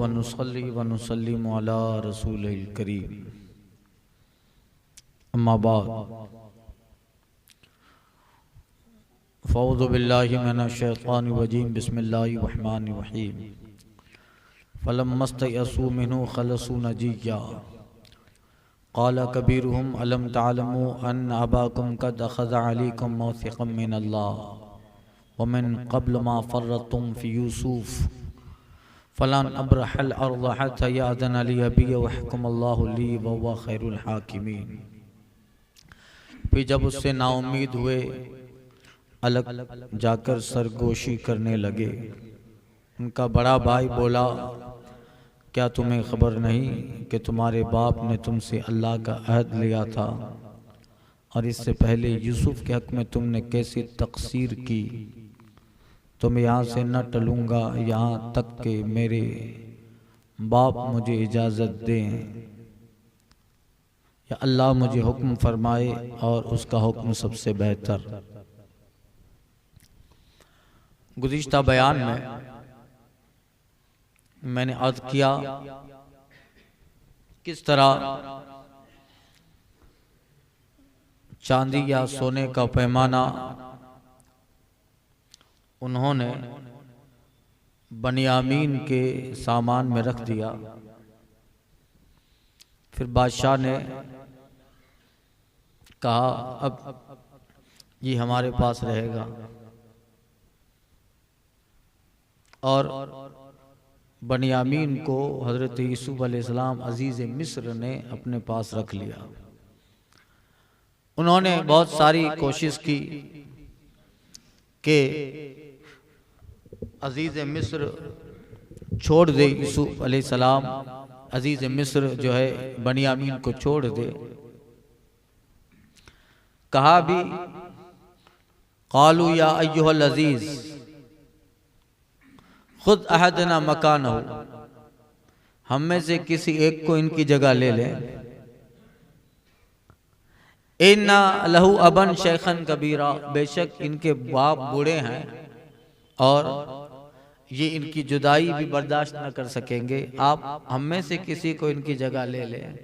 व नुसल्ली व नुसल्लिमु अला रसूलिल करीम। अम्मा बाद फ़अऊज़ु बिल्लाहि मिनश शैतानिर रजीम। बिस्मिल्लाहिर रहमानिर रहीम। फलम्मस्तयअसू मिन्हु खलसू नजिय्या क़ाल कबीरुहुम अलम तअलमू अन्न अबाकुम क़द अख़ज़ अलैकुम मौसिक़म मिनल्लाह व मिन क़ब्ल मा फ़र्रतुम फ़ी यूसुफ़ फ़लन अब्रहल अर्ज़ हत्ता यअज़न ली अबी व यहकुमुल्लाहु ली व हुवा खैरुल हाकिमीन। फिर जब उससे नाउम्मीद हुए अलग जाकर सरगोशी करने लगे। उनका बड़ा भाई बोला, क्या तुम्हें खबर नहीं कि तुम्हारे बाप ने तुमसे अल्लाह का अहद लिया था और इससे पहले यूसुफ के हक में तुमने कैसी तक़सीर की। तो मैं यहाँ से न टलूँगा यहाँ तक कि मेरे बाप मुझे इजाज़त दें या अल्लाह मुझे हुक्म फरमाए और उसका हुक्म सबसे बेहतर। गुज़िश्ता बयान में मैंने अर्ज़ किया किस तरह चांदी या सोने का पैमाना उन्होंने बनियामीन के सामान में रख दिया। फिर बादशाह ने कहा अब ये हमारे पास रहेगा और बनियामीन को हज़रत यूसुफ अलैहिस्सलाम अजीज़ मिस्र ने अपने पास रख लिया। उन्होंने बहुत सारी कोशिश की कि अजीज़ मिस्र छोड़ दे, यूसुफ अलैहिस्सलाम अजीज़ मिस्र जो है बनियामीन को छोड़ दे। कहा भी क़ालू या अय्युहल अज़ीज़ खुद अहदना मकानहु, हम में से किसी एक को इनकी जगह ले लें। इन्ना लहू अबन शेखन कबीरा, बेशक इनके बाप बूढ़े हैं और ये इनकी जुदाई भी बर्दाश्त न कर सकेंगे, आप हम में से किसी को इनकी जगह ले लें।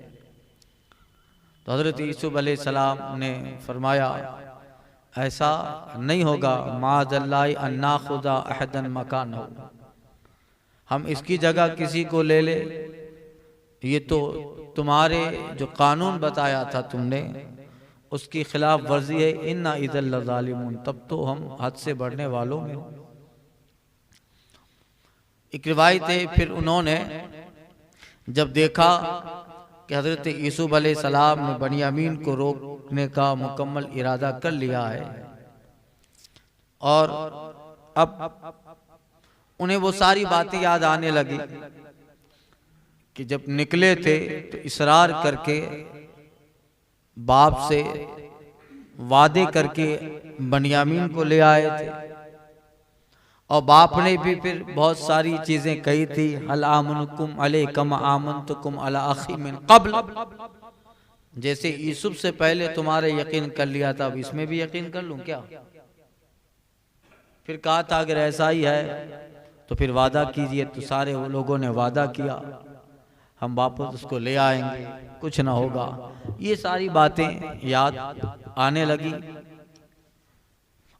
तो हज़रत यूसुफ अलैहिस्सलाम ने फरमाया ऐसा नहीं होगा, माअज़ल्लाहि अन नाख़ुज़ा अहदन मकानहु, हम इसकी जगह किसी को ले ले, ये तो तुम्हारे जो कानून बताया था तुमने उसकी खिलाफ वर्जी है। इन्ना इज़ल लज़ालिमून, तब तो हम हद से बढ़ने वालों में। एक रिवायत है फिर उन्होंने जब देखा कि हज़रत यूसुफ अलैहिस्सलाम ने बनियामीन को रोकने का मुकम्मल इरादा कर लिया है और अब उन्हें वो सारी बातें याद आने लगी कि जब निकले थे तो इसरार करके बाप से वादे करके बनियामीन को ले आए थे और बाप ने भी फिर बहुत सारी चीजें कही थी। हल आमनुकुम अलैकुम आमनतुकुम अला अखी मिन क़ब्ल, जैसे यूसुफ से पहले तुम्हारे यकीन कर लिया था अब इसमें भी यकीन कर लूं क्या। फिर कहा था अगर ऐसा ही है तो फिर वादा कीजिए। तो सारे वो लोगों ने वादा किया हम वापस उसको ले आएंगे, कुछ ना होगा। ये सारी बातें याद आने लगी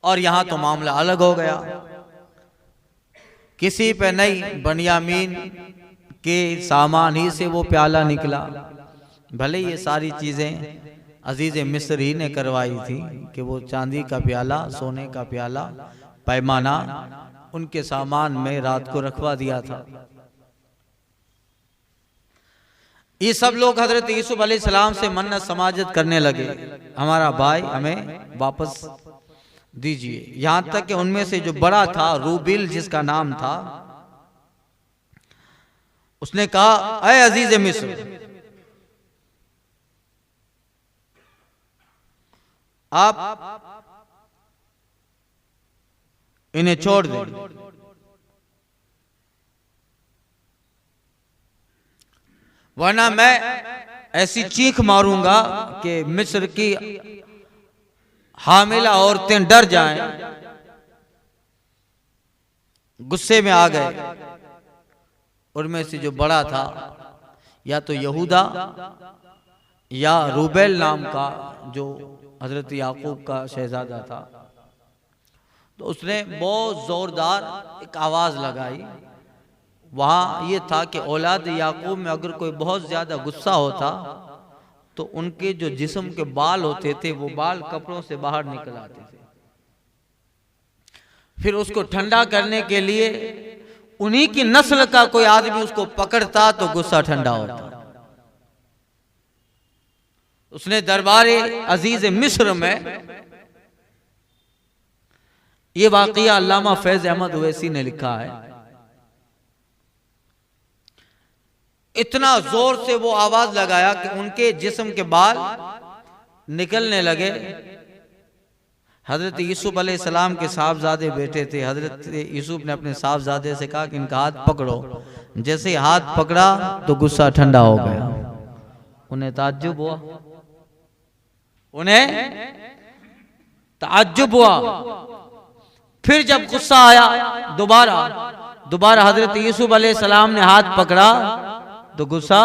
और यहाँ तो मामला अलग हो गया। किसी पे नहीं, बनियामीन के सामान ही से वो प्याला निकला। भले ये सारी चीजें अजीज मिस्र ही ने करवाई थी कि वो चांदी का प्याला, सोने का प्याला, पैमाना उनके सामान में रात को रखवा दिया था। ये सब लोग हजरत यूसुफ अलैहिस्सलाम से मन्नत समाजत करने लगे, हमारा भाई हमें वापस दीजिए। यहां तक कि उनमें से जो बड़ा था रूबिल जिसका नाम था, उसने कहा अय अजीज मिस्र, आप इन्हें छोड़ दें, वरना मैं ऐसी चीख मारूंगा कि मिस्र की हामिला औरतें डर जाएं, गुस्से में आ गए। उनमें से जो बड़ा था या तो यहूदा या रूबेल नाम का जो हजरत याकूब का शहजादा था, तो उसने बहुत जोरदार एक आवाज लगाई। वहां ये था कि औलाद याकूब में अगर कोई बहुत ज्यादा गुस्सा होता तो उनके जो जिस्म के बाल होते थे वो बाल कपड़ों से बाहर निकल आते थे। फिर उसको ठंडा करने के लिए उन्हीं की नस्ल का कोई आदमी उसको पकड़ता तो गुस्सा ठंडा होता। उसने दरबारे अजीज मिस्र में ये वाकया अल्लामा फैज अहमद ओवैसी ने लिखा है। इतना जोर से वो आवाज लगाया कि उनके जिस्म के बाल निकलने लगे। हजरत यूसुफ अलैहिस्सलाम के साहबजादे बेटे थे। हजरत यूसुफ ने अपने साहबजादे से कहा कि इनका हाथ पकड़ो। जैसे हाथ पकड़ा तो गुस्सा ठंडा हो गया। उन्हें ताज्जुब हुआ, फिर जब गुस्सा आया दोबारा हजरत यूसुफ अलैहिस्सलाम ने हाथ पकड़ा तो गुस्सा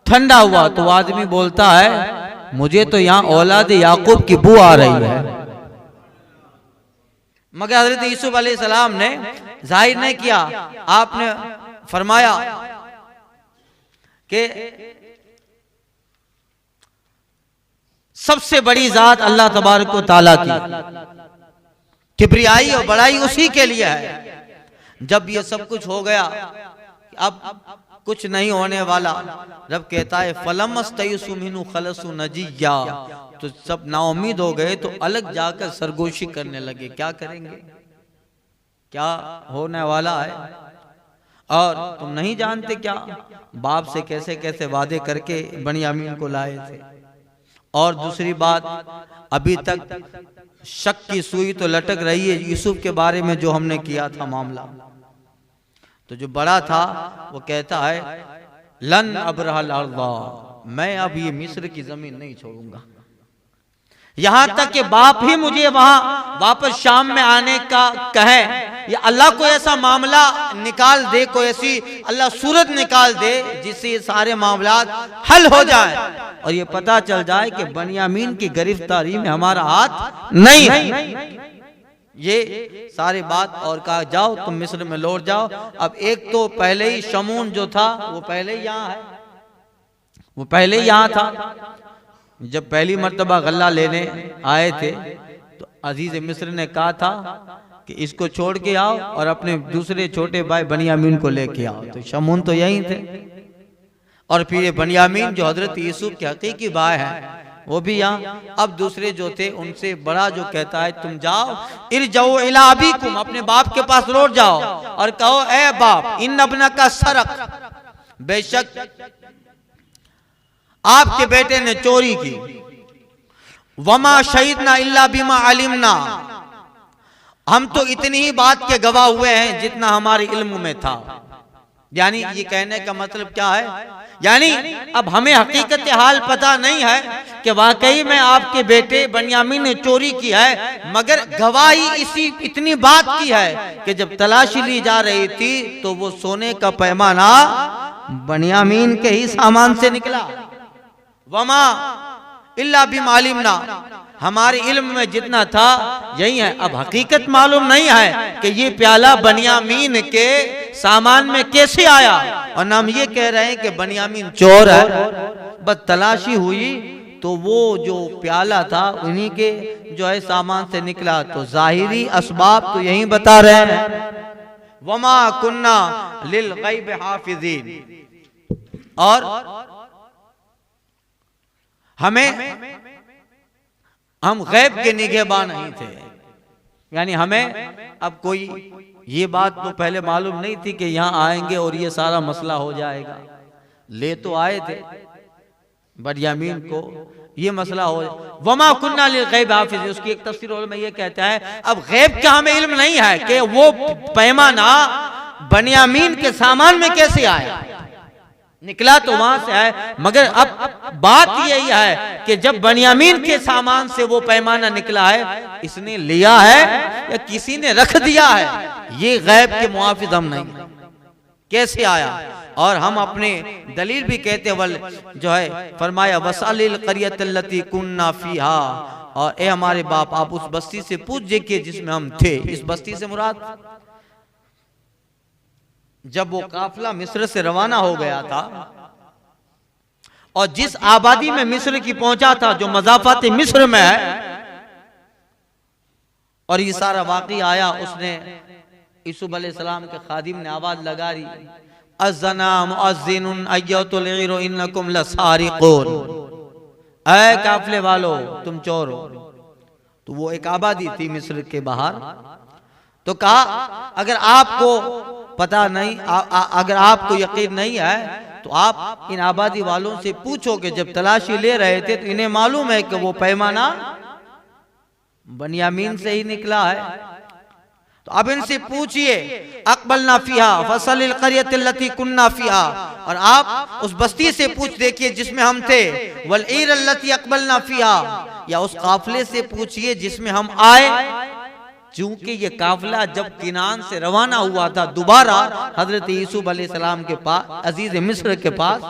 ठंडा हुआ। तो आदमी बोलता है मुझे तो यहाँ औलाद याकूब की बू आ रही है। मगर हजरत यूसुफ अलैहिस्सलाम ने जाहिर नहीं किया। आपने फरमाया कि सबसे बड़ी जात अल्लाह तबारक व तआला की, किब्रियाई और बड़ाई उसी के लिए है। जब ये सब कुछ हो गया, अब कुछ नहीं होने वाला, रब कहता है फलमस्तयसु मिन्हु खलसु नजिया, तो सब नाउम्मीद हो गए तो अलग जाकर सरगोशी करने लगे। क्या करेंगे, क्या होने वाला है। और तुम नहीं जानते क्या बाप से कैसे कैसे वादे करके बनियामीन को लाए थे। और दूसरी बात, अभी तक शक की सुई तो लटक रही है यूसुफ के बारे में जो हमने किया था मामला। तो जो बड़ा था वो कहता है लन अब्रहल अर्दा, मैं अब ये मिस्र की जमीन नहीं छोड़ूंगा। यहां तक कि बाप ही मुझे वहां वापस शाम में आने का कहे, या अल्लाह को ऐसा मामला निकाल दे, कोई ऐसी अल्लाह सूरत निकाल दे जिससे ये सारे मामलात हल हो जाए और ये पता चल जाए कि बनियामीन की गिरफ्तारी में हमारा हाथ नहीं है। ये सारी बात और कहा जाओ तुम मिस्र में लौट जाओ। अब एक तो पहले ही शमून जो था वो पहले ही यहाँ है, वो पहले ही यहाँ था। जब पहली मर्तबा गल्ला लेने आए थे तो अजीज मिस्र ने कहा था कि इसको छोड़ के आओ और अपने दूसरे छोटे भाई बनियामीन को लेके आओ। तो शमून तो यही थे और फिर ये बनियामीन जो हजरत यूसुफ के हकीकी भाई हैं वो भी यहाँ। अब दूसरे जो थे उनसे बड़ा जो कहता है तुम जाओ इरजाओ इला अबीकुम, अपने बाप के पास लौट जाओ और कहो ए बाप इन अबना का सरक, बेशक आपके बेटे ने चोरी की। वमा शहीदना इल्ला बिमा अलिमना, हम तो इतनी ही बात के गवाह हुए हैं जितना हमारे इल्म में था। यानी ये कहने का मतलब क्या है, यानी अब हमें हकीकत हाल पता नहीं है कि वाकई में आपके बेटे बनियामीन ने चोरी की है, मगर गवाही इसी इतनी बात की है कि जब तलाशी ली जा रही थी तो वो सोने का पैमाना बनियामीन के ही सामान से निकला। वमा इल्ला बिमालिमना, हमारे इल्म में जितना था यही है। अब हकीकत मालूम नहीं है कि ये प्याला बनियामीन के सामान में कैसे आया, और हम ये कह रहे हैं कि बनियामीन चोर है। बस तलाशी हुई तो वो जो प्याला था उन्हीं के जो है सामान से निकला। तो जाहिरी असबाब तो यही बता रहे हैं, वमा कुन्ना लिल गैब हाफिजीन, और हम गैब के निगहबान नहीं थे। यानी हमें अब कोई ये बात तो पहले मालूम नहीं थी कि यहाँ आएंगे और ये सारा मसला हो जाएगा। ले तो आए थे बनियामीन को, ये मसला हो। वमा कुन्ना लिल गैब हाफिज़, उसकी एक तफसीर में ये कहता है अब गैब का हमें इल्म नहीं है कि वो पैमाना बनियामीन के सामान में कैसे आया, निकला तो वहां से है। मगर अब बात यही है कि जब बनियामीन के सामान से वो पैमाना निकला है, इसने लिया है या किसी ने रख दिया है, ये गैब के मुआफिज हम नहीं कैसे आया। और हम अपने दलील भी कहते वल जो है फरमाया वसालिल क़रियतल्लती कुन्ना फीहा, और ए हमारे बाप आप उस बस्ती से पूछ देखिए जिसमें हम थे। इस बस्ती से मुराद जब वो काफिला मिस्र से रवाना हो गया था और जिस आबादी में मिस्र की पहुंचा था जो मज़ाफ़ात मिस्र में है, और ये सारा वाक़ई आया, उसने यूसुफ अलैहिस्सलाम के खादिम ने आवाज लगा दी अज़्ज़ना मुअज़्ज़िनुन अय्युतुल ईरु इन्नकुम लसारिक़ून, ऐ काफिले वालों तुम चोर हो। तो वो एक आबादी थी मिस्र के बाहर। तो कहा अगर आपको पता नहीं अगर आपको यकीन नहीं है तो आप इन आबादी वालों से पूछो कि जब तलाशी ले रहे थे तो इन्हें मालूम है कि वो पैमाना बनियामीन से ही निकला है। तो अब इनसे पूछिए अक़बलना फ़ीहा फ़सलिल क़रियतिल्लती कुन्ना फ़ीहा, और आप उस बस्ती से पूछ देखिए जिसमें हम थे, वल ईरल्लती अक़बलना फ़ीहा, या उस काफिले से पूछिए जिसमें हम आए। चूंकि ये काफिला जब किनान से रवाना हुआ था दोबारा हजरत यूसुफ अलैहिस्सलाम के पास, अजीज मिस्र के पास,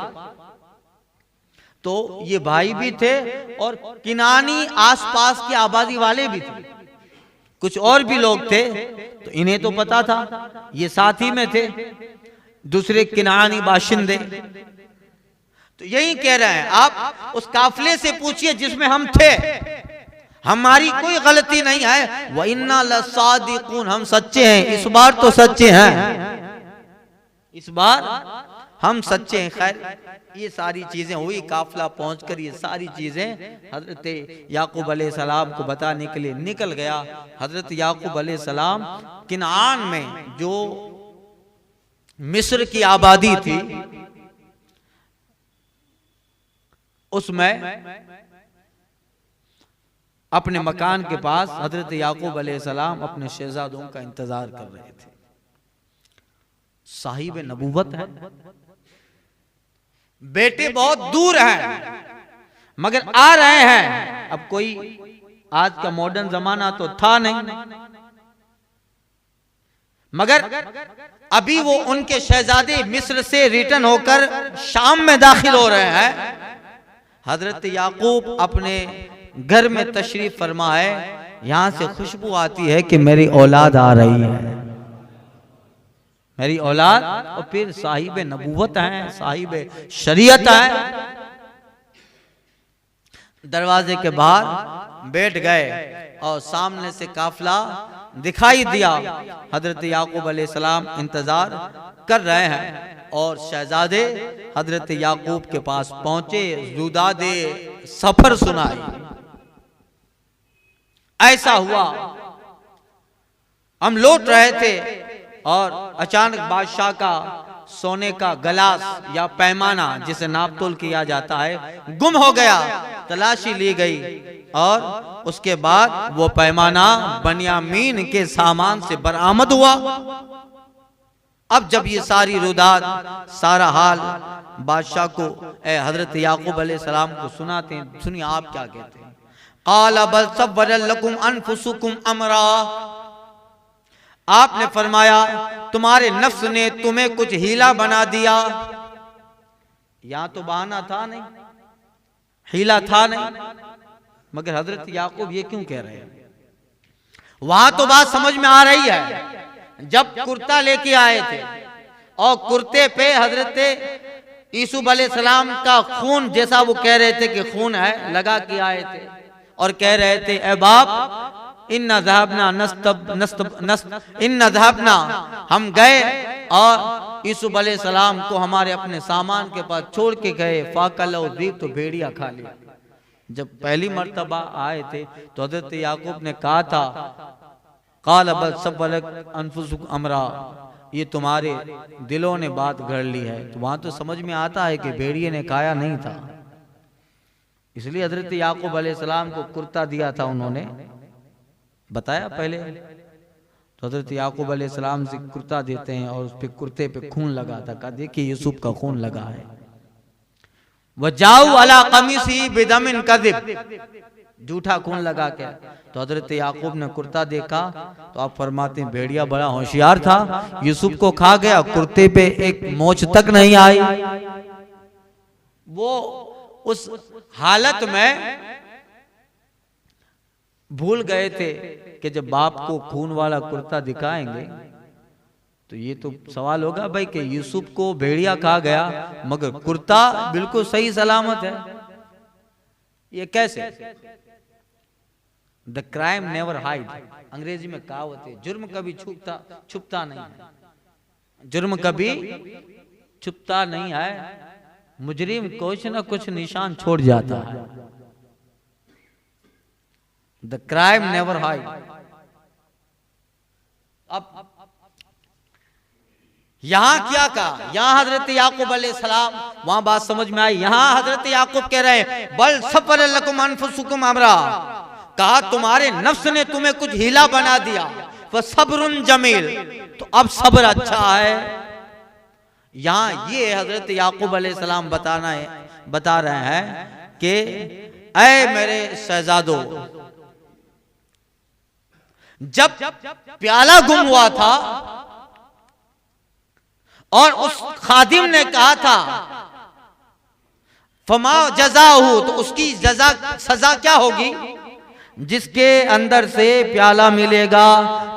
तो ये भाई भी थे और किनानी आसपास की आबादी वाले भी थे, कुछ और भी लोग थे। तो इन्हें तो पता था, ये साथी में थे दूसरे किनानी बाशिंदे। तो यही कह रहे हैं आप उस काफिले से पूछिए जिसमें हम थे, हमारी कोई गलती नहीं है। व इन्ना लसादिकून, हम सच्चे हैं, इस बार तो सच्चे हैं, इस बार हम सच्चे हैं। खैर ये सारी चीजें हुई, काफिला पहुंचकर ये सारी चीजें हजरत याकूब अलैहिस्सलाम को बताने के लिए निकल गया। हजरत याकूब अलैहिस्सलाम किनान में जो मिस्र की आबादी थी उसमें अपने मकान के पास हजरत याकूब अलैहिस्सलाम अपने शहजादों का इंतजार कर रहे थे। साहिब नबूवत है, बेटे बहुत दूर हैं मगर आ रहे हैं। अब कोई आज का मॉडर्न जमाना तो था नहीं, मगर अभी वो उनके शहजादे मिस्र से रिटर्न होकर शाम में दाखिल हो रहे हैं। हजरत याकूब अपने घर में तशरीफ फरमा है, यहां से खुशबू आती है कि मेरी औलाद आ रही है, मेरी औलाद। और फिर साहिब नबूवत हैं, साहिब शरीयत हैं। दरवाजे के बाहर बैठ गए और सामने से काफिला दिखाई दिया। हजरत याकूब अलैहिस्सलाम इंतजार कर रहे हैं और शहजादे हजरत याकूब के पास पहुंचे, जुदादे सफर सुनाई। ऐसा हुआ हम लौट रहे थे और अचानक बादशाह का सोने का गिलास या पैमाना जिसे नापतोल किया जाता है गुम हो गया। तलाशी ली गई और उसके बाद वो पैमाना बनियामीन के सामान से बरामद हुआ। अब जब ये सारी रुदात सारा हाल बादशाह को हजरत याकूब अलैहिस्सलाम को सुनाते हैं, सुनिए आप क्या कहते हैं। क़ाल बल सव्वलत लकुम अनफुसुकुम अमरा, आपने फरमाया तुम्हारे नफ्स ने तुम्हें कुछ हीला बना दिया। यहां तो बहाना था नहीं, हीला था नहीं, मगर हजरत याकूब ये क्यों कह रहे हैं? वहां तो बात समझ में आ रही है। जब कुर्ता लेके आए थे और कुर्ते पे हजरत यूसुफ अलैहिस्सलाम का खून, जैसा वो कह रहे थे कि खून है, लगा के आए थे और कह रहे थे ए बाप इन्ना ज़हबना, हम गए और यूसुफ अलैहिस्सलाम को हमारे अपने सामान के पास छोड़ के गए। फाकलहु ज़ीब, तो भेड़िया खा लिया। जब पहली मर्तबा आए थे तो हजरत याकूब ने कहा था क़ाल बल सव्वलत अनफुसुकुम अमरा, ये तुम्हारे दिलों ने बात गढ़ ली है। तो वहां तो समझ में आता है कि भेड़िए ने खाया नहीं था, इसलिए हजरत याकूब अलैहिस्सलाम को कुर्ता दिया था, उन्होंने बताया पहले। तो हजरत याकूब अलैहिस्सलाम से कुर्ता देते हैं और उस पे कुर्ते पे खून लगा था, कहा देखिए यूसुफ का खून लगा है। वजाऊ अला कमीसी बिदमिन कज़िब, झूठा खून लगा के। तो हजरत याकूब ने कुर्ता देखा तो आप फरमाते हैं भेड़िया बड़ा होशियार था, यूसुफ को खा गया, कुर्ते पे एक मोच तक नहीं आई। वो उस हालत में भूल गए थे कि जब बाप को खून वाला कुर्ता दिखाएंगे तो ये तो सवाल होगा भाई कि यूसुफ को भेड़िया खा गया मगर कुर्ता बिल्कुल सही सलामत है, ये कैसे? द क्राइम नेवर हाइड, अंग्रेजी में कहावत है, जुर्म कभी छुपता नहीं है, जुर्म कभी छुपता नहीं है, मुजरिम कुछ ना कुछ निशान छोड़ जाता है। The crime never hide. अब यहां क्या कहा? यहां हजरत याकूब अलैहिस्सलाम, वहां बात समझ में आई। यहां हजरत याकूब कह रहे हैं बल सफर लकुम अनफुसुकुम अमरा, कहा तुम्हारे नफ्स ने तुम्हें कुछ हीला बना दिया, फसब्रुन जमील, तो अब सब्र अच्छा है। यहां ये हजरत याकूब अलैहिस्सलाम बता रहे हैं कि ऐ मेरे शहजादो, जब प्याला गुम हुआ था और उस खादिम ने कहा था फमा जज़ाहु, तो उसकी सजा क्या होगी? जिसके अंदर से प्याला मिलेगा,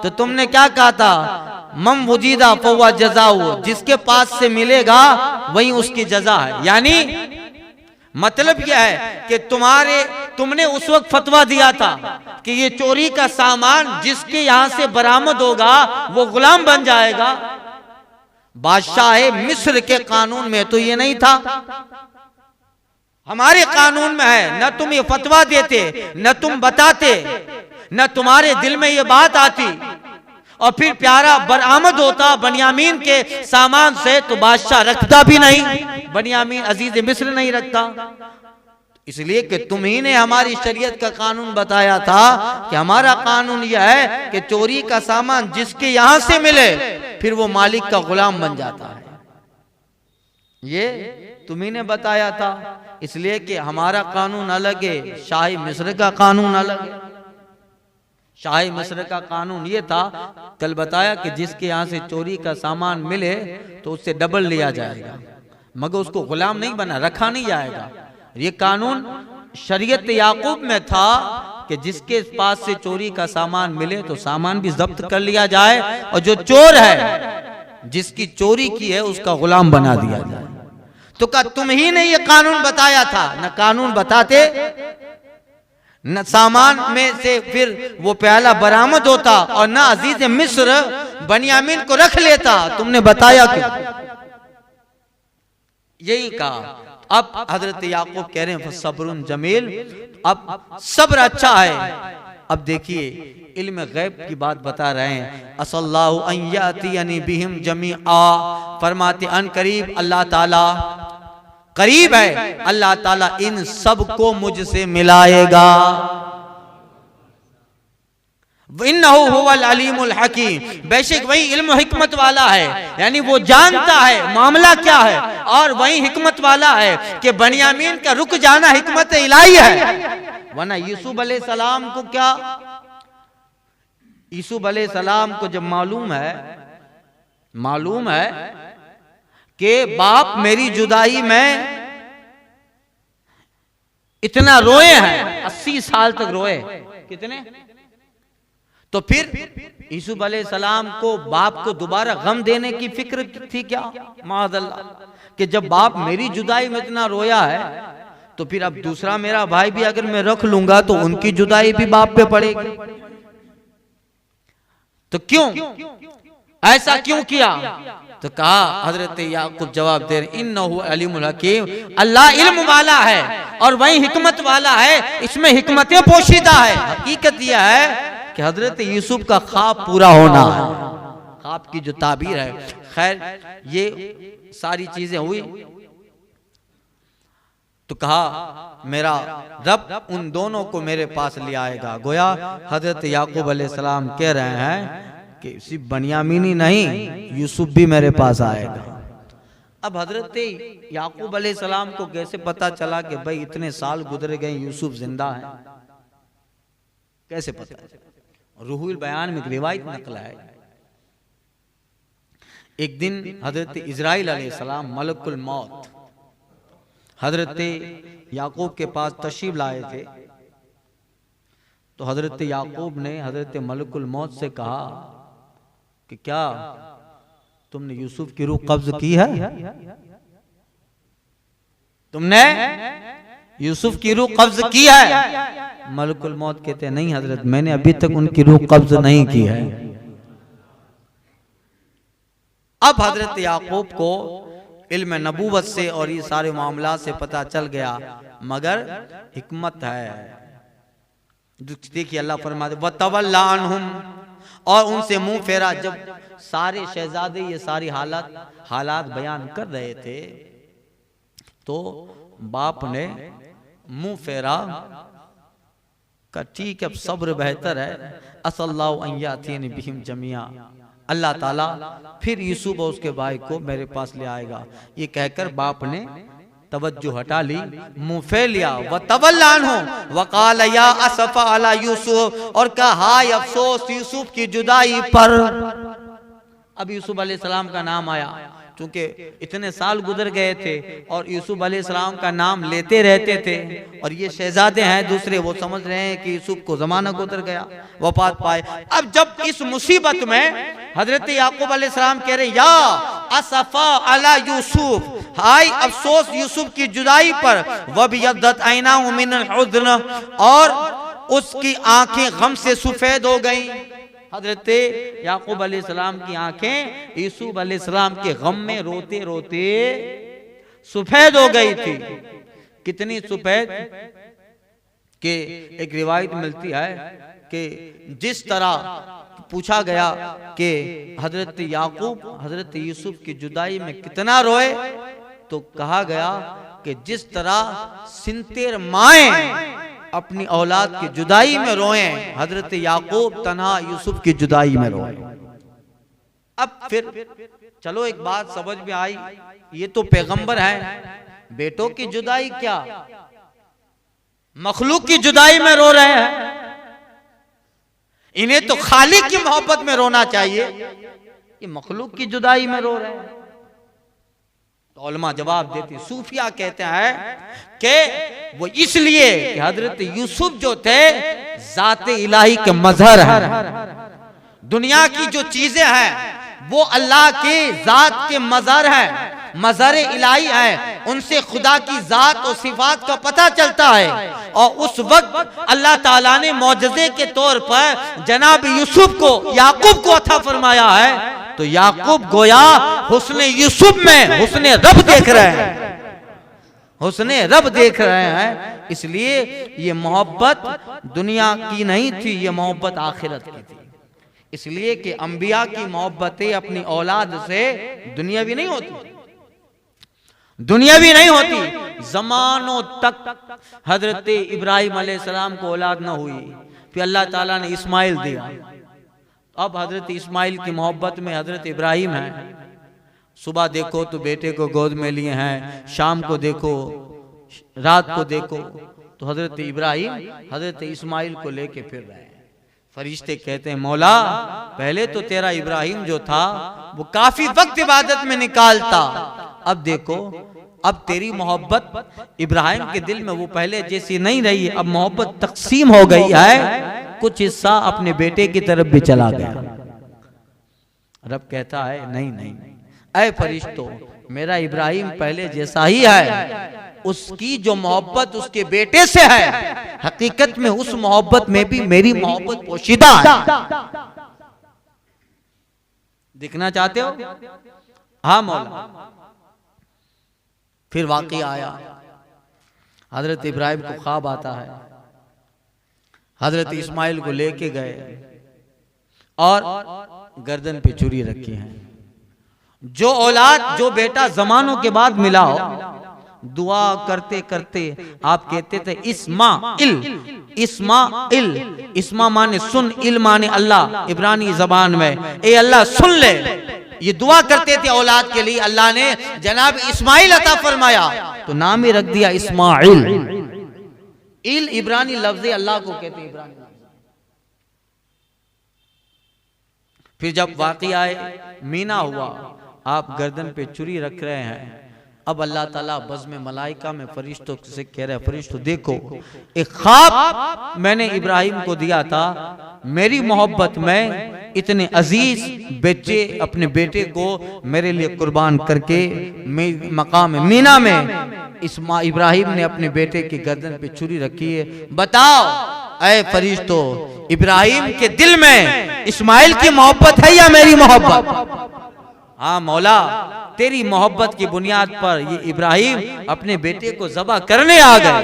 तो तुमने क्या कहा था? मम वजीदा फवा जज़ाहु, जिसके पास से मिलेगा वही उसकी जजा है। यानी मतलब यह है कि तुमने उस वक्त फतवा दिया था कि ये चोरी का सामान जिसके यहां से बरामद होगा वो गुलाम बन जाएगा। बादशाह मिस्र के कानून में तो ये नहीं था, हमारे कानून में है। न तुम ये फतवा देते, न तुम बताते, न तुम्हारे दिल में ये बात आती, और फिर प्यारा बरामद होता बनियामीन के सामान से तो बादशाह रखता भी नहीं, बनियामीन अजीज मिस्र नहीं रखता। इसलिए कि तुम्ही ने हमारी शरीयत का कानून बताया था कि हमारा कानून यह है कि चोरी का सामान जिसके यहां से मिले फिर वो मालिक का गुलाम बन जाता है। ये तुम्ही ने बताया था, इसलिए कि हमारा कानून अलग है, शाही मिस्र का कानून अलग है। शाही मिस्र का कानून ये था, कल बताया कि जिसके यहाँ से चोरी का सामान मिले तो उससे डबल लिया जाएगा, मगर उसको गुलाम नहीं बना, रखा नहीं जाएगा। ये कानून शरीयत याकूब में था कि जिसके पास से चोरी का सामान मिले तो सामान भी जब्त कर लिया जाए, और जो चोर है जिसकी चोरी की है उसका गुलाम बना दिया जाए। तो क्या तुम ही ने ये कानून बताया था? न कानून बताते, न सामान में से फिर वो प्याला बरामद होता, और न अजीज मिस्र बनियामीन को रख लेता। तुमने बताया क्यों? यही कहा। अब हजरत याकूब कह रहे हैं सब्रुन जमील, अब सब्र अच्छा है। अब देखिए इल्म गैब की बात बता रहे हैं। असल्लाहु अन यातियनी बिहिम जमीआ, फरमाते अन करीब अल्लाह ताला करीब है, अल्लाह ताला इन सब को मुझसे मिलाएगा। इन्नहु हुवल अलीमुल हकीम, बेशक वही इल्म हिकमत वाला है, यानी वो जानता है मामला क्या है, और वही हिकमत वाला है कि बनियामीन का रुक जाना हिकमत इलाही है। वरना यूसुफ अलैहिस्सलाम को क्या, यूसुफ अलैहिस्सलाम को जब मालूम है कि बाप मेरी जुदाई में इतना रोए हैं, 80 साल तक रोए, कितने, तो फिर यूसुफ अलैहिस्सलाम को बाप को दोबारा गम देने की फिक्र थी क्या? माअज़ल्लाह, कि जब बाप मेरी जुदाई में इतना रोया है तो फिर अब दूसरा मेरा भाई भी अगर मैं रख लूंगा तो उनकी जुदाई भी बाप पे पड़ेगी। तो क्यों ऐसा क्यों किया? तो कहा हजरत याकूब जवाब दे रहे इन्नहु अलीमुल हकीम, अल्लाह इल्म वाला है और वही हिकमत वाला है, इसमें हिकमतें पोशीदा है। हकीकत यह है कि हजरत यूसुफ का ख्वाब पूरा होना है, ख्वाब की जो ताबीर है। खैर ये सारी चीजें हुई तो कहा मेरा रब उन दोनों को मेरे पास ले आएगा। गोया हजरत याकूब अलैहिस्सलाम कह रहे हैं कि सिर्फ बनियामीनी नहीं, यूसुफ भी मेरे पास आएगा। अब हजरत याकूब अलैहिस्सलाम को कैसे पता चला कि भाई इतने साल गुजर गए, यूसुफ जिंदा है, कैसे पता? रूहुल बयान में रिवायत नकल है, एक दिन हजरत इजराइल अलैहिस्सलाम मलकुल मौत हजरत याकूब के पास तशरीफ लाए थे। तो हजरत याकूब ने हजरत मलकुल मौत से कहा कि क्या तुमने यूसुफ की रूह कब्ज की है? तुमने यूसुफ की रूह कब्ज की है? मलकुल मौत कहते हैं नहीं हजरत, मैंने अभी तक उनकी रूह कब्ज नहीं की है। अब हजरत याकूब को इल्म नबूवत से और ये सारे मामला से पता चल गया, मगर हिकमत है। देखिए अल्लाह फरमाते वतवल्ला अन्हुम, और उनसे मुंह फेरा। जब सारे शहजादे ये सारी हालात बयान कर रहे थे तो बाप ने मुंह फेरा का ठीक है, अब सब्र बेहतर है। असल्लाहु अन यातीनी बिहिम जमिया, अल्लाह ताला फिर यूसुफ और उसके भाई को मेरे पास ले आएगा। ये कहकर बाप ने तवज्जो हटा ली, मुंह फेर लिया। वतवल्ला अन्हु वकाल या असफा अला यूसुफ, और कहा हाय अफसोस यूसुफ की जुदाई पर। अब यूसुफ अलैहिस्सलाम का नाम आया, क्योंकि इतने साल गुजर गए थे और यूसुफ अलैहिस्सलाम का नाम लेते रहते थे, और ये शहजादे हैं दूसरे, वो समझ रहे हैं कि यूसुफ को जमाना गुजर गया, वफात पाए। अब जब इस मुसीबत में हजरत याकूब अलैहिस्सलाम कह रहे या असफा अला यूसुफ, हाय अफसोस यूसुफ की जुदाई पर। वबियद्दत ऐनाहु मिनल हुज़्न, और उसकी आंखें गम से सफेद हो गई। हजरत याकूब अलैहिस्सलाम की आंखें यूसुफ अलैहिस्सलाम के गम में रोते रोते सफेद हो गई थी। कितनी सफेद कि एक रिवायत मिलती है कि जिस तरह पूछा गया कि हजरत याकूब हजरत यूसुफ की जुदाई में कितना रोए, तो कहा गया कि जिस तरह सिंतेर माएं अपनी औलाद की जुदाई में रोए, हजरत याकूब तन्हा यूसुफ की जुदाई में रोए। अब फिर चलो एक बात समझ में आई, ये तो पैगंबर है, बेटों की जुदाई क्या, मखलूक की जुदाई में रो रहे हैं, इन्हें तो खालिक की मोहब्बत में रोना चाहिए, ये मखलूक की जुदाई में रो रहे हैं। तो उलमा जवाब देते, सूफिया कहते हैं कि वो इसलिए कि हजरत यूसुफ जो थे जाते इलाही के मजहर हैं, दुनिया की जो चीजें हैं वो अल्लाह के जात के मजहर हैं, मजहर इलाही है, उनसे खुदा की जात और सिफात का पता चलता है। और उस वक्त अल्लाह ताला ने मौजज़े के तौर पर जनाब यूसुफ को याकूब को अता फरमाया है। तो याकूब गोया हुस्ने यूसुफ में हुस्ने रब देख रहे हैं, हुस्ने रब देख रहे हैं। इसलिए ये मोहब्बत दुनिया की नहीं थी, ये मोहब्बत आखिरत की थी। इसलिए कि अंबिया की मोहब्बतें अपनी औलाद से दुनियावी नहीं होती, दुनियावी नहीं होती। जमानों तक हजरत इब्राहिम अलैहिस्सलाम को औलाद न हुई, फिर अल्लाह ताला ने इस्माइल दिया। अब हजरत इस्माइल की मोहब्बत में हजरत इब्राहिम है, सुबह देखो तो बेटे को गोद में लिए हैं, शाम को देखो, रात को देखो, तो हजरत इब्राहिम हजरत इस्माइल को लेके फिर रहे हैं। फरिश्ते कहते हैं मौला पहले तो तेरा इब्राहिम जो था वो काफी वक्त इबादत में निकालता, अब देखो अब तेरी मोहब्बत इब्राहिम के दिल में वो पहले जैसी नहीं रही, अब मोहब्बत तकसीम हो गई है, कुछ हिस्सा अपने बेटे की तरफ भी चला गया। रब कहता है नहीं नहीं, ऐ फरिश्तों मेरा इब्राहिम पहले जैसा ही है, उसकी जो मोहब्बत उसके बेटे से है, हकीकत में उस मोहब्बत में भी मेरी मोहब्बत पोशीदा है। दिखना चाहते हो? हाँ मौला। फिर वाकई आया, हजरत इब्राहिम को ख्वाब आता है, हजरत इस्माइल को लेके गए और गर्दन पे छुरी रखी है। जो औलाद जो बेटा जमानों के बाद मिला हो, दुआ करते करते आप कहते थे इस्माइल, इस्माइल, इस्मा माने सुन, इल माने अल्लाह, इब्रानी जबान में ए अल्लाह सुन ले, ये दुआ करते थे औलाद के लिए, अल्लाह ने जनाब इस्माइल अता फरमाया तो नाम ही रख दिया इस्माइल। इल इब्रानी लफ्ज़ अल्लाह को कहते हैं, इब्रानी। फिर जब वाक़िया मीना हुआ, आप गर्दन पे छुरी रख रहे हैं, अब अल्लाह ताला बज़्म मलाइका में फरिश्तों से कह रहे हैं, फरिश्तों देखो एक ख्वाब मैंने इब्राहिम को दिया था, मेरी मोहब्बत में इतने अजीज बच्चे अपने बेटे को मेरे लिए कुर्बान करके मकाम मीना में इब्राहिम ने अपने बेटे की गर्दन पे छुरी रखी है। बताओ ऐ फरिश्तों, इब्राहिम के दिल में इस्माइल की मोहब्बत है या मेरी मोहब्बत? हाँ मौला, तेरी मोहब्बत की बुनियाद पर ये इब्राहिम अपने बेटे को ज़बह करने आ गए।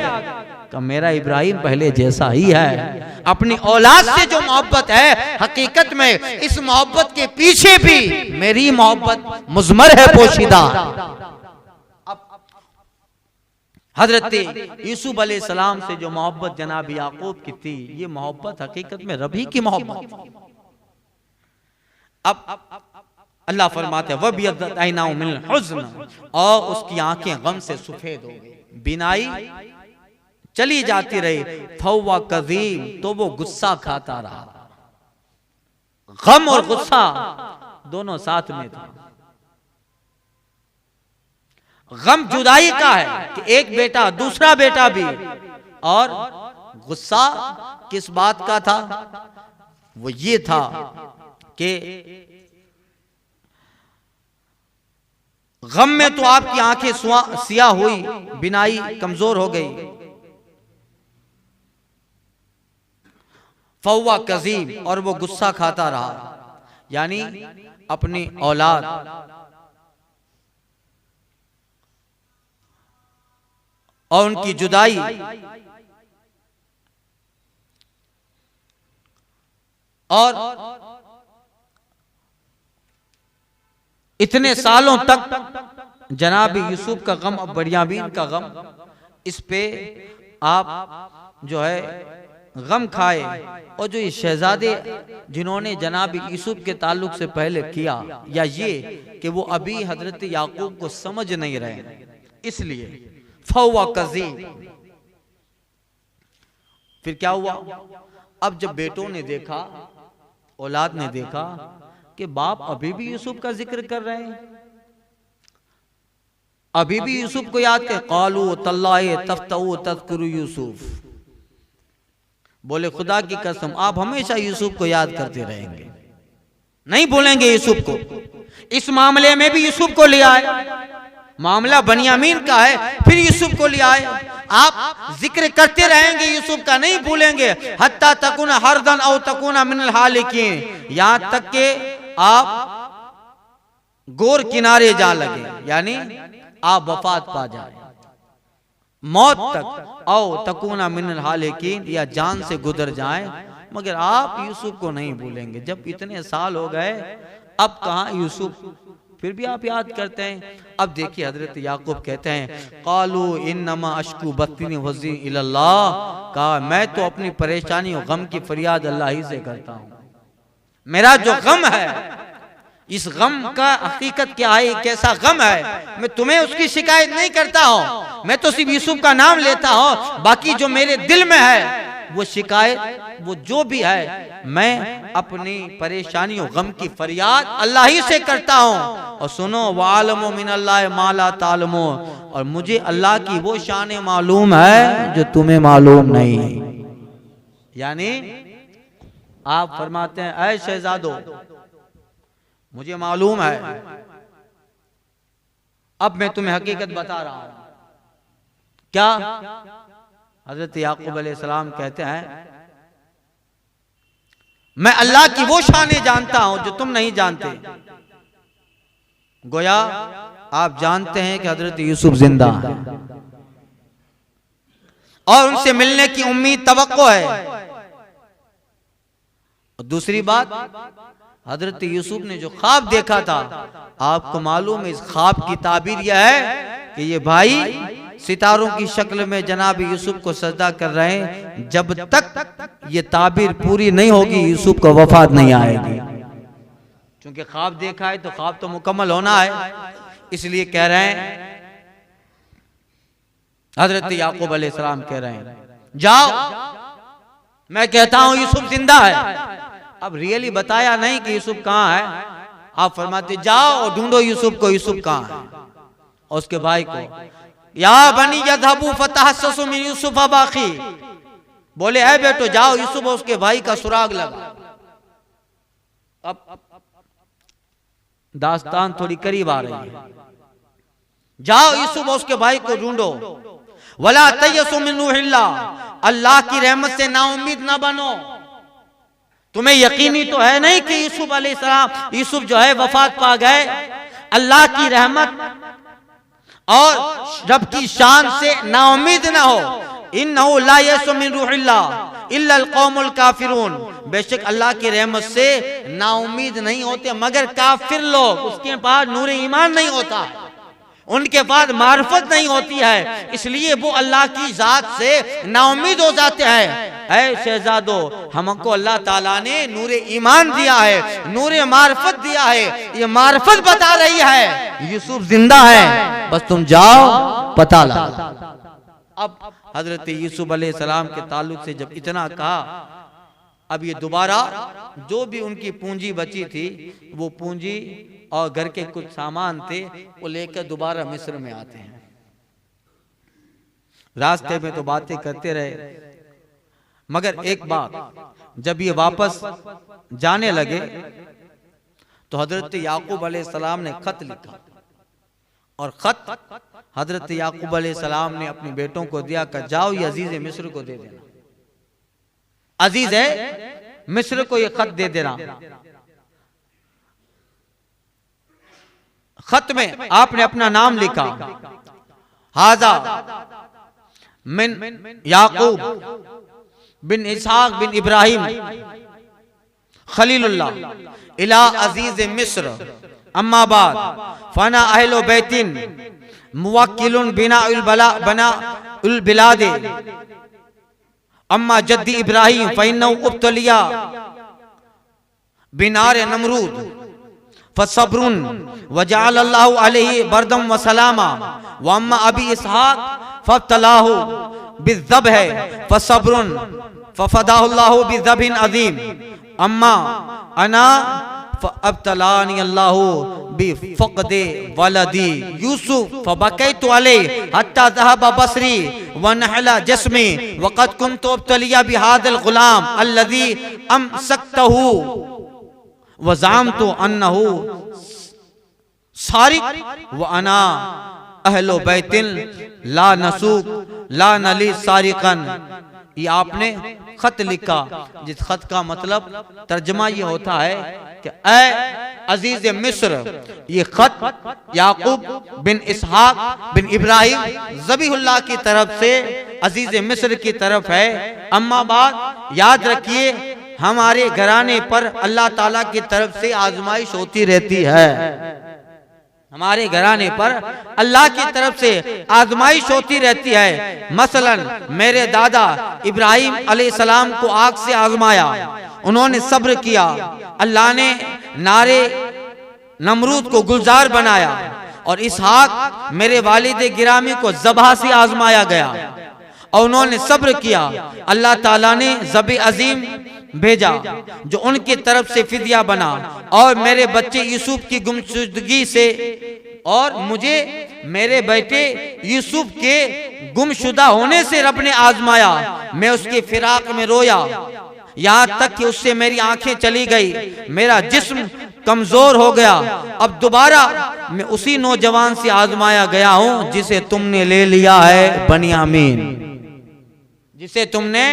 तो मेरा इब्राहिम पहले जैसा ही है। अपनी औलाद से जो मोहब्बत है, हकीकत में इस मोहब्बत के पीछे भी मेरी मोहब्बत मुज़मर है, पोशीदा। हजरत यूसुफ अलैहिस्सलाम से जो मोहब्बत जनाब याकूब की थी, ये मोहब्बत हकीकत में रबी की मोहब्बत। अब अल्लाह फरमाते हैं और उसकी आंखें गम से सफेद हो गई, बिनाई चली जाती रही। फौवा कज़ीम, तो वो गुस्सा खाता रहा। गम और गुस्सा दोनों साथ में था। गम जुदाई का है कि एक बेटा दूसरा बेटा भी, और गुस्सा किस बात का था? वो ये था कि गम में तो आपकी आंखें सियाह हुई, बिनाई कमजोर हो गई। फौवा कज़ीम, और वो गुस्सा खाता रहा, यानी अपनी औलाद और उनकी जुदाई और इतने सालों तक जनाब यूसुफ का गम, अब बनियामीन का गम, इस पे आप जो है गम खाए। और जो ये शहजादे जिन्होंने जनाब यूसुफ के ताल्लुक से पहले किया, या ये कि वो अभी हजरत याकूब को समझ नहीं रहे, इसलिए फौवा कज़ीम। फिर क्या हुआ? अब जब बेटों ने देखा, औलाद ने देखा कि बाप अभी भी यूसुफ का जिक्र कर रहे हैं, अभी भी यूसुफ को याद कर, क़ालू तल्लाहि तफ्तऊ तज़कुरु यूसुफ, बोले खुदा की कसम आप हमेशा यूसुफ को याद करते रहेंगे, नहीं भूलेंगे यूसुफ को। इस मामले में भी यूसुफ को ले आए, मामला बनियामीन का है, फिर यूसुफ को ले आए। आप जिक्र करते रहेंगे यूसुफ का, नहीं भूलेंगे। हत्ता तकुना हरदन औ तकुना मिनल हालिकीन, यहां तक के आप गोर किनारे जा लगे, यानी आप वफात पा जाए, मौत तक, औ तकुना मिनल हालिकीन, या जान से गुजर जाए, मगर आप यूसुफ को नहीं भूलेंगे। जब इतने साल हो गए, अब कहां यूसुफ, फिर भी आप याद करते हैं। अब देखिए हजरत याकूब कहते हैं, कालू इन्नमा अश्कू बत्नी वज़ी इल्लाह, कहा मैं तो अपनी परेशानी और गम की फरियाद अल्लाह ही से करता हूं। मेरा जो गम है, इस गम का हकीकत क्या है, कैसा गम है, मैं तुम्हें उसकी शिकायत नहीं करता हूं, मैं तो सिर्फ यूसुफ का नाम लेता हूं। बाकी जो मेरे दिल में है वो शिकायत, वो जो भी है, मैं अपनी परेशानी और गम की फरियाद अल्लाह ही से करता हूं। और सुनो, वालमो मिनल्लाहि मा ला तालमो, और मुझे अल्लाह की वो शान मालूम है जो तुम्हें मालूम नहीं। यानी आप फरमाते हैं, ऐ शहजादो मुझे मालूम है, अब मैं तुम्हें हकीकत बता रहा हूं। क्या? हजरत याकूब अलैहिस्सलाम कहते हैं, मैं अल्लाह की वो शाने जानता हूं जो तुम नहीं जानते। गोया आप जानते हैं कि हजरत यूसुफ जिंदा है और उनसे मिलने की उम्मीद, तवक्को है। और दूसरी बात, हजरत यूसुफ ने जो ख्वाब देखा था, आपको मालूम है इस ख्वाब की ताबीर यह है कि ये भाई सितारों की शक्ल में जनाब यूसुफ को सजदा कर रहे हैं। जब तक ये ताबीर पूरी नहीं होगी, यूसुफ को वफात नहीं आएगी। चूंकि ख्वाब देखा है तो ख्वाब तो मुकम्मल होना है, इसलिए कह रहे हैं, हजरत याकूब अलैहिस्सलाम कह रहे हैं जाओ, मैं कहता हूं यूसुफ जिंदा है। अब रियली बताया नहीं कि यूसुफ कहां है, आप फरमाते जाओ और ढूंढो यूसुफ को, यूसुफ कहां है। और उसके भाई को, या बनी यज़हबू फतहस्ससू मिन यूसुफ बाकी, बोले है बेटो जाओ यूसुफ और उसके भाई का सुराग लगा। अब दास्तान थोड़ी करीब आ रही है, जाओ यूसुफ और उसके भाई को ढूंढो। वला तयसु मिन रूहिल्लाह, अल्लाह की रहमत से नाउम्मीद ना बनो। तुम्हें यकीनी तो है नहीं कि यूसुफ अलैहिस्सलाम, यूसुफ जो है वफात पा गए। अल्लाह की रहमत और रब की शान से नाउम्मीद ना हो। इन्नहु ला ययसु मिन रूहिल्लाह इल्ला अल कौमुल काफिरून, बेशक अल्लाह की रहमत से नाउम्मीद नहीं होते मगर काफिर लोग। उसके पास नूर ईमान नहीं होता है, उनके पास मार्फत नहीं होती है, इसलिए वो अल्लाह की जात से नाउम्मीद हो जाते हैं। ऐ शहजादो, हमको अल्लाह ताला ने नूर ईमान दिया है, नूर मार्फत दिया है, ये मार्फत बता रही है यूसुफ जिंदा है, बस तुम जाओ पता ला। अब हजरत यूसुफ अलैहिस्सलाम के ताल्लुक से जब इतना कहा, अब ये दोबारा जो भी उनकी पूंजी बची थी, वो पूंजी और घर के कुछ सामान थे, वो लेकर दोबारा मिस्र में आते हैं। रास्ते में तो बातें करते रहे, मगर एक बात, जब ये वापस जाने लगे तो हजरत याकूब अलैहिस्सलाम ने खत लिखा, और खत हजरत याकूब अलैहिस्सलाम ने अपने बेटों को दिया कि जाओ ये अजीज मिस्र को दे देना, अजीज है मिस्र को ये खत दे देना। खत में आपने अपना नाम लिखा, हाजा मिन याकूब बिन इसहाक बिन इब्राहिम खलीलुल्लाह इला अजीज मिस्र, अम्मा बाद फना अहलो बैतिन मुवक्किलुन बिना उल बिलादे, अम्मा जद्दी इब्राहिम फइन्नहु उब्तलिया बिनार नमरूद फसब्रुन वजअल अल्लाहु अलैहि बरदम व सलामा, व अम्मा अबी इसहाक फब्तलाहु बिज़्ज़बह फसब्रुन फफदाहु अल्लाहु बिज़्ज़बिन अज़ीम, अम्मा अना फअब्तलानी अल्लाहु बिफ़क़दे वलदी यूसुफ फबकैतु अलैहि हत्ता ज़हब बसरी व नहला जिस्मी वक़द कुन्तु अब्तलिया बिहाज़ल गुलाम अल्लज़ी अमसक्तहु व ज़अमतु अन्नहु सारिक व अना अहलो बैतिन ला नसूक ला नली सारिकन। ये आपने खत लिखा, जिस खत का मतलब तर्जमा ये होता है कि ऐ अजीज मिस्र, ये खत याकूब बिन इसहाक बिन इब्राहिम ज़बीहुल्लाह की तरफ से अजीज मिस्र की तरफ है। अम्मा बात याद रखिए, हमारे घराने पर अल्लाह ताला की तरफ से आजमाइश होती रहती है, हमारे घराने पर अल्लाह की तरफ से आजमाइश होती रहती है। मसलन मेरे दादा इब्राहिम अलैहिस्सलाम को आग से आजमाया, उन्होंने सब्र किया, अल्लाह ने नारे नमरूद को गुलजार बनाया, और इसहाक मेरे वालिद गिरामी को ज़बह से आजमाया गया और उन्होंने सब्र किया, अल्लाह ताला ने ज़बी अजीम भेजा जो उनकी तरफ से फिदिया बना, और मेरे बच्चे यूसुफ की गुमशुदगी से, और मुझे मेरे बेटे यूसुफ के गुमशुदा होने से रब ने आजमाया। मैं उसके फिराक में रोया, यहाँ तक कि उससे मेरी आंखें चली गई, मेरा जिस्म कमजोर हो गया। अब दोबारा मैं उसी नौजवान से आजमाया गया हूँ जिसे तुमने ले लिया है बनियामीन, जिसे तुमने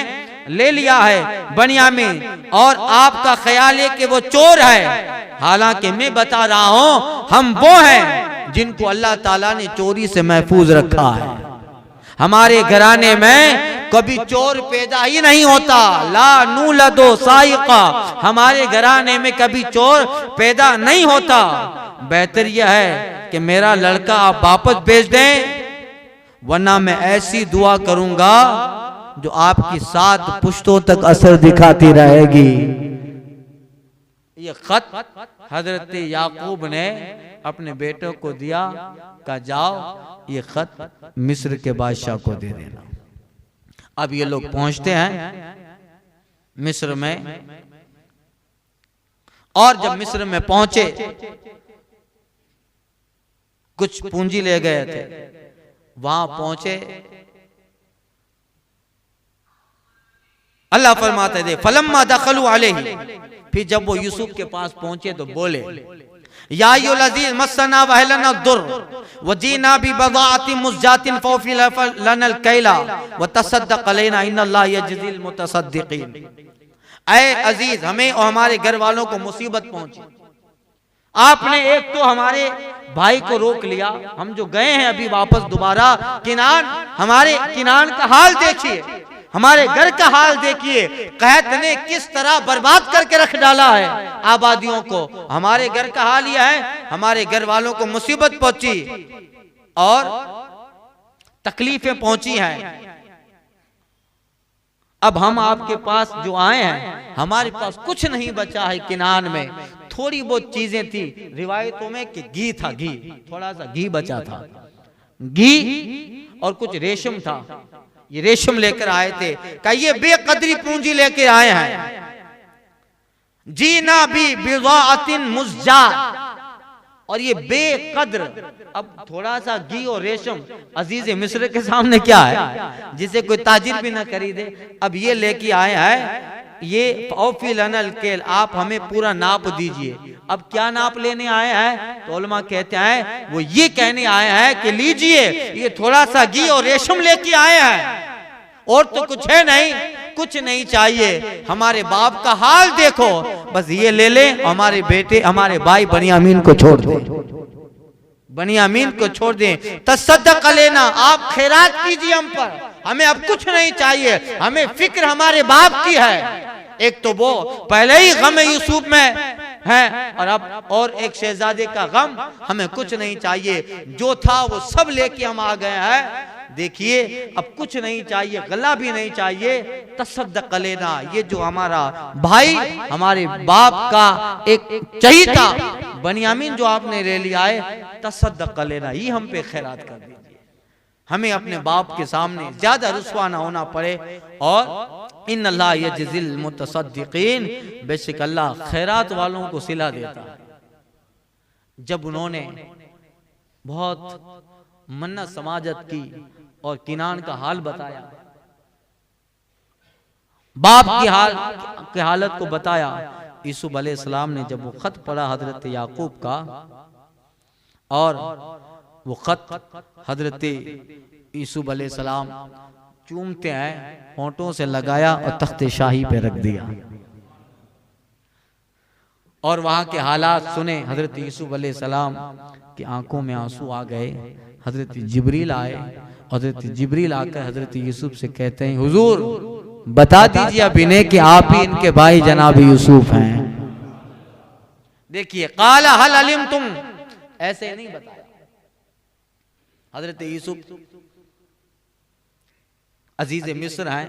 ले लिया है बनियामीन, और आपका ख्याल है कि वो चोर है, हालांकि मैं बता रहा हूं हम वो हैं जिनको अल्लाह ताला ने चोरी से महफूज रखा है। हमारे घराने में कभी चोर पैदा ही नहीं होता, ला नूलदो साइका, हमारे घराने में कभी चोर पैदा नहीं होता। बेहतर यह है कि मेरा लड़का आप वापस भेज दें, वरना मैं ऐसी दुआ करूंगा जो आपकी 7 पुश्तों तक असर दिखाती रहेगी। ये खत हजरत याकूब ने अपने बेटों को दिया, कहा जाओ ये खत मिस्र के बादशाह को दे देना। अब ये लोग पहुंचते हैं मिस्र में, और जब मिस्र में पहुंचे कुछ पूंजी ले गए थे, वहां पहुंचे, अल्लाह फरमाते थे फलम्मा दखलू अलैहि, फिर जब वो यूसुफ के पास पहुंचे तो बोले या अय्युल अज़ीज़ मस्सना व अहलना दुर्र वजीना बि बज़ाअतिन मुज़जातिन फौफी लनल कैला व तसद्दक़ अलैना इन्नल्लाह यजज़िल मुतसद्दिक़ीन। ऐ अजीज, हमें और हमारे घर वालों को मुसीबत पहुंची, आपने एक तो हमारे भाई को रोक लिया, हम जो गए हैं अभी वापस दोबारा किनान, हमारे किनान का हाल देखिए, हमारे घर का हाल देखिए, कहत ने किस तरह बर्बाद करके रख डाला है आबादियों को। हमारे घर का हाल यह है, हमारे घर वालों को मुसीबत पहुंची और तकलीफें पहुंची हैं। अब हम आपके पास जो आए हैं, हमारे पास कुछ नहीं बचा है किनान में, थोड़ी बहुत चीजें थी रिवायतों में कि घी था, घी, थोड़ा सा घी बचा था, घी और कुछ रेशम था, ये रेशम लेकर आए थे। क्या ये बेकदरी पूंजी लेकर आए हैं। जीना भी बिज़ाअतिन मुज़जात, और ये बेकद्र, अब थोड़ा सा घी और रेशम अजीज मिस्र के सामने क्या है जिसे कोई ताजिर भी ना खरीदे। अब ये लेके आए हैं, ये औफी लनल केल, आप हमें पूरा नाप दीजिए। अब क्या नाप लेने आए हैं, तो उलमा कहते हैं वो ये कहने आए हैं कि लीजिए ये थोड़ा सा घी और रेशम लेके आए हैं, और तो कुछ है नहीं, कुछ नहीं चाहिए, हमारे बाप का हाल देखो, बस ये ले ले, हमारे बेटे हमारे भाई बनियामीन को छोड़ दे, बनियामीन को छोड़ दें, तसद्दक़ अलैना, आप खैरात कीजिए हम पर, हमें अब कुछ नहीं चाहिए, हमें फिक्र हमारे बाप की है। एक तो वो पहले ही गम यूसुफ में है, और अब और एक शहजादे का गम, हमें कुछ नहीं चाहिए, जो था वो सब लेके हम आ गए हैं। देखिए अब कुछ नहीं चाहिए, गला भी नहीं चाहिए, तसद्दक़ अलैना, ये जो हमारा भाई हमारे बाप का एक चहीता बनियामीन जो आपने ले लिया है, तसद्दक़ अलैना, ये हम पे खैरात कर दीजिए, हमें अपने बाप के सामने ज्यादा रुस्वा ना होना पड़े। और इन्नल्लाह यजज़िल मुतसद्दिक़ीन, बेशक अल्लाह खैरात वालों को सिला देता है। जब उन्होंने बहुत मन्नत समाजत की और किनान का हाल बताया, बाप की हालत को बताया, यूसुफ अलैहिस्सलाम ने जब वो खत पढ़ा हजरत याकूब का, और वो खत हजरत यूसुफ अलैहिस्सलाम चूमते हैं, होंठों से लगाया और तख्ते शाही पे रख दिया, और वहां के हालात सुने। हजरत यूसुफ अलैहिस्सलाम की आंखों में आंसू आ गए। हजरत जिब्रील आए, हजरत जिब्रील आकर हजरत यूसुफ से कहते हैं हुजूर बता दीजिए अब इन्हें कि आप ही इनके भाई जनाब यूसुफ हैं। देखिए काला हल अलिम तुम, ऐसे नहीं बताया। हजरत यूसुफ अजीज मिस्र हैं,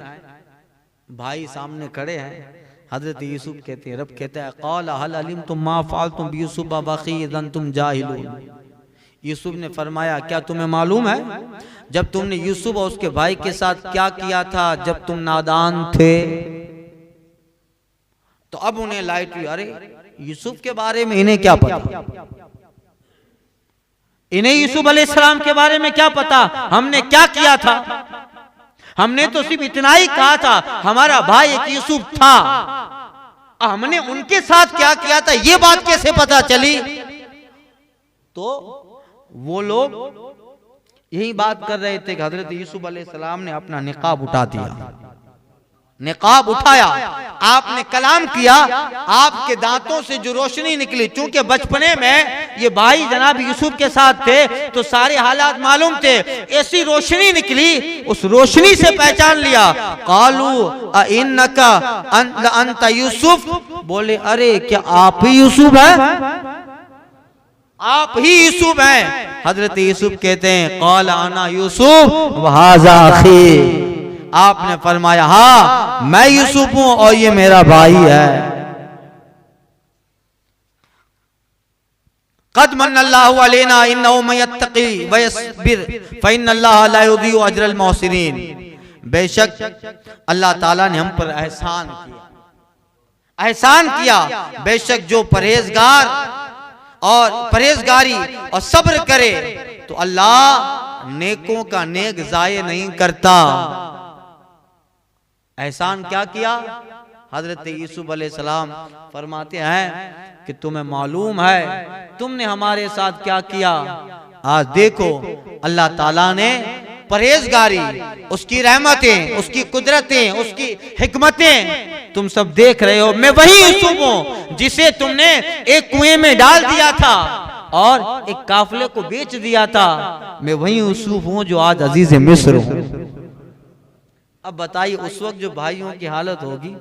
भाई सामने खड़े हैं। हजरत यूसुफ कहते हैं, रब कहता है काला हल अलिम तुम मा फालतुम बियूसुफ बखी तुम जाहिलून। यूसुफ ने फरमाया क्या तुम्हें मालूम है जब तुमने यूसुफ और उसके भाई के साथ क्या किया था जब तुम नादान थे। तो अब उन्हें लाइट हुई, अरे यूसुफ के बारे में इन्हें क्या पता, इन्हें यूसुफ अलैहिस्सलाम के बारे में क्या पता, हमने क्या किया था। हमने तो सिर्फ इतना ही कहा था हमारा भाई एक यूसुफ था, हमने उनके साथ क्या किया था ये बात कैसे पता चली। तो वो लोग यही बात कर रहे थे कि हजरत यूसुफ अलैहिस्सलाम ने अपना निकाब उठा दिया, निकाब उठाया, आपने कलाम किया, आपके दांतों से जो रोशनी निकली, चूंकि बचपने में ये भाई जनाब यूसुफ के साथ थे तो सारे हालात मालूम थे, ऐसी रोशनी निकली, उस रोशनी से पहचान लिया। कालू इन्नका अंत यूसुफ, बोले अरे क्या आप ही यूसुफ हैं, आप ही यूसुफ हैं। हजरत यूसुफ कहते हैं काला अना यूसुफ व हाज़ा अखी, आपने फरमाया हाँ मैं यूसुफ हूं और ये मेरा भाई है। क़द मन्नल्लाहु अलैना इन्नहु मयत्तक़ी व यस्बिर फ़इन्नल्लाहा ला युज़ीउ अज्रल मुहसिनीन। बेशक अल्लाह ताला ने हम पर एहसान किया। बेशक जो परहेजगार और परहेजगारी और सब्र करे तो अल्लाह नेकों का नेक ज़ाये नहीं करता। एहसान क्या किया? हजरत यूसुफ अलैहिस्सलाम फरमाते हैं कि तुम्हें मालूम है तुमने हमारे साथ क्या किया। आज देखो अल्लाह ताला ने परहेजगारी, उसकी रहमतें, उसकी कुदरतें, उसकी हिकमतें तुम सब देख रहे हो। मैं वही यूसुफ हूं जिसे तुमने एक कुएं में डाल दिया था और एक काफिले को बेच दिया था। मैं वही यूसुफ हूं जो आज अजीज मिस्र हूं। अब बताइए उस वक्त जो भाइयों की हालत होगी।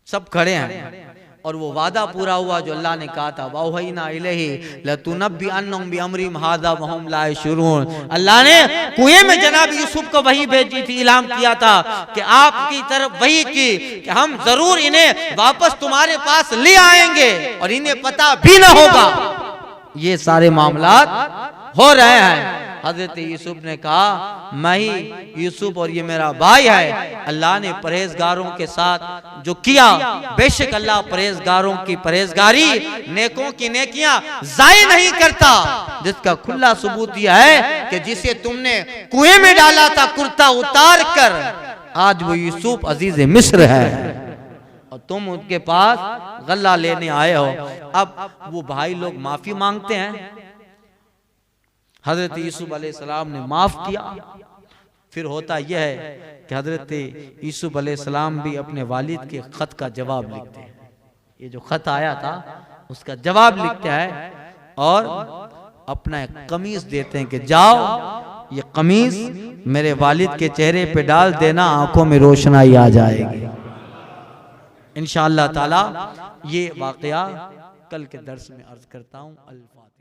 सब खड़े हैं और वो वादा पूरा हुआ जो अल्लाह ने कहा था, वहयना इलैहि लतुनब्बिअन्नहुम बिअमरिहिम हाज़ा वहुम ला यशऊरून। अल्लाह ने कुएं में जनाब यूसुफ को वही भेजी थी, इल्हाम किया था कि आपकी तरफ वही की कि हम जरूर इन्हें वापस तुम्हारे पास ले आएंगे और इन्हें पता भी ना होगा। ये सारे मामलात हो रहे हैं। हजरत यूसुफ ने कहा मैं ही यूसुफ और ये मेरा भाई है। अल्लाह ने परहेजगारों के साथ जो किया, बेशक अल्लाह परहेजगारों की परहेजगारी, नेकों की नेकियां जाये नहीं करता। जिसका खुला सबूत यह है कि जिसे तुमने कुएं में डाला था कुर्ता उतार कर, आज वो यूसुफ अजीज मिस्र है और तुम उनके पास गल्ला लेने आए हो। अब वो भाई लोग माफी मांगते हैं। हजरत यूसुफ अलैहिस्सलाम ने माफ किया। फिर होता यह है कि हजरत यूसुफ अलैहिस्सलाम भी अपने वालिद के खत का जवाब लिखते हैं। ये जो खत आया था उसका जवाब लिखते हैं और अपना एक कमीज देते हैं कि जाओ ये कमीज मेरे वालिद के चेहरे पे डाल देना, आंखों में रोशनाई आ जाएगी। इंशाअल्लाह ताला ये वाकया कल के दर्स में अर्ज करता हूँ। अल्फातिहा।